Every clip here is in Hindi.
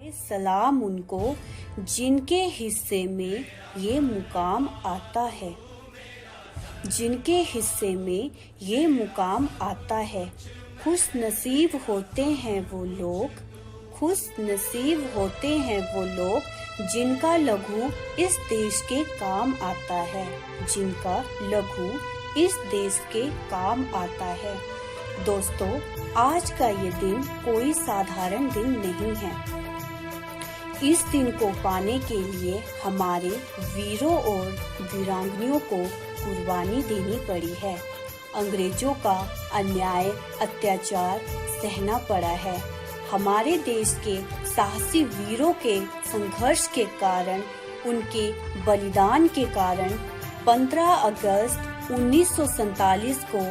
सलाम उनको जिनके हिस्से में ये मुकाम आता है, जिनके हिस्से में ये मुकाम आता है। खुश नसीब होते हैं वो लोग, खुश नसीब होते हैं वो लोग जिनका लघु इस देश के काम आता है, जिनका लघु इस देश के काम आता है। दोस्तों, आज का ये दिन कोई साधारण दिन नहीं है। इस दिन को पाने के लिए हमारे वीरों और वीरांगनाओं को कुर्बानी देनी पड़ी है। अंग्रेजों का अन्याय अत्याचार सहना पड़ा है। हमारे देश के साहसी वीरों के संघर्ष के कारण, उनके बलिदान के कारण 15 अगस्त 1947 को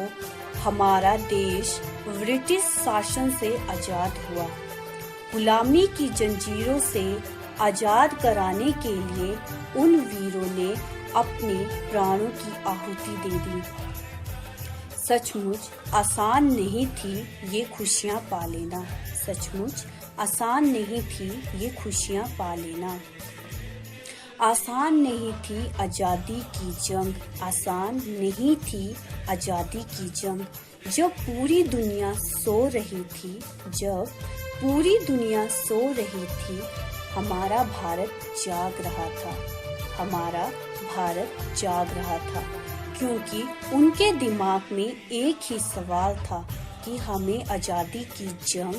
हमारा देश ब्रिटिश शासन से आजाद हुआ। गुलामी की जंजीरों से आजाद कराने के लिए उन वीरों ने अपने प्राणों की आहुति दे दी। सचमुच आसान नहीं थी ये खुशियां पा लेना, सचमुच आसान नहीं थी ये खुशियां पा लेना। आसान नहीं थी आजादी की जंग, आसान नहीं थी आजादी की जंग। जब पूरी दुनिया सो रही थी, जब पूरी दुनिया सो रही थी, हमारा भारत जाग रहा था, हमारा भारत जाग रहा था। क्योंकि उनके दिमाग में एक ही सवाल था कि हमें आजादी की जंग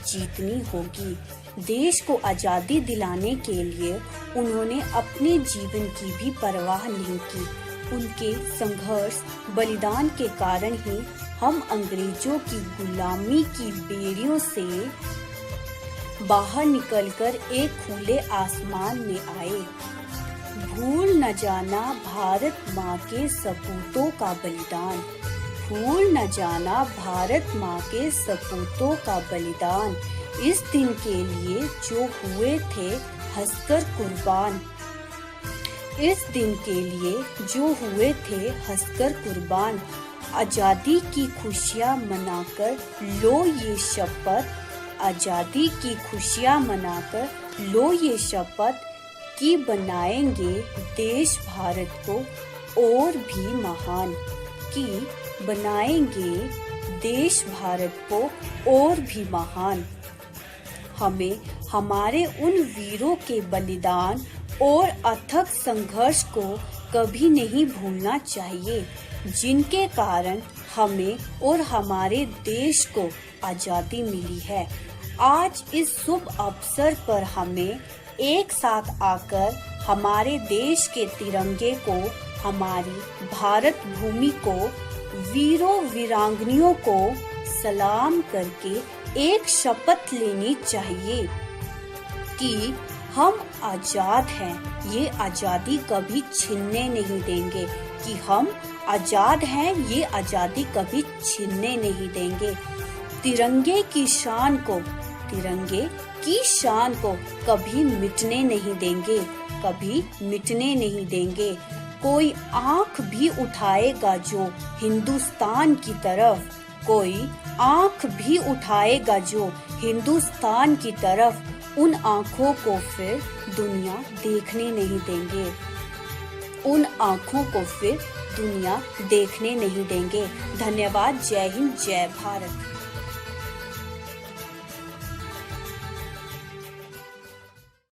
जीतनी होगी। देश को आजादी दिलाने के लिए उन्होंने अपने जीवन की भी परवाह नहीं की। उनके संघर्ष बलिदान के कारण ही हम अंग्रेजों की गुलामी की बेड़ियों से बाहर निकलकर एक खुले आसमान में आए। भूल न जाना भारत माँ के सपूतों का बलिदान, भूल न जाना भारत माँ के सपूतों का बलिदान। इस दिन के लिए जो हुए थे हंसकर कुर्बान, इस दिन के लिए जो हुए थे हंसकर कुर्बान। आजादी की खुशियाँ मनाकर लो ये शपथ, आजादी की खुशियाँ मनाकर लो ये शपथ कि बनाएंगे देश भारत को और भी महान, कि बनाएंगे देश भारत को और भी महान। हमें हमारे उन वीरों के बलिदान और अथक संघर्ष को कभी नहीं भूलना चाहिए, जिनके कारण हमें और हमारे देश को आजादी मिली है। आज इस शुभ अवसर पर हमें एक साथ आकर हमारे देश के तिरंगे को, हमारी भारत भूमि को, वीरों वीरांगनाओं को सलाम करके एक शपथ लेनी चाहिए कि हम आजाद हैं, ये आजादी कभी छीनने नहीं देंगे, कि हम आजाद हैं, ये आजादी कभी छीनने नहीं देंगे। तिरंगे की शान को, तिरंगे की शान को कभी मिटने नहीं देंगे, कभी मिटने नहीं देंगे। कोई आंख भी उठाएगा जो हिंदुस्तान की तरफ, कोई आंख भी उठाएगा जो हिंदुस्तान की तरफ, उन आंखों को फिर दुनिया देखने नहीं देंगे, उन आंखों को फिर दुनिया देखने नहीं देंगे। धन्यवाद। जय हिंद, जय भारत।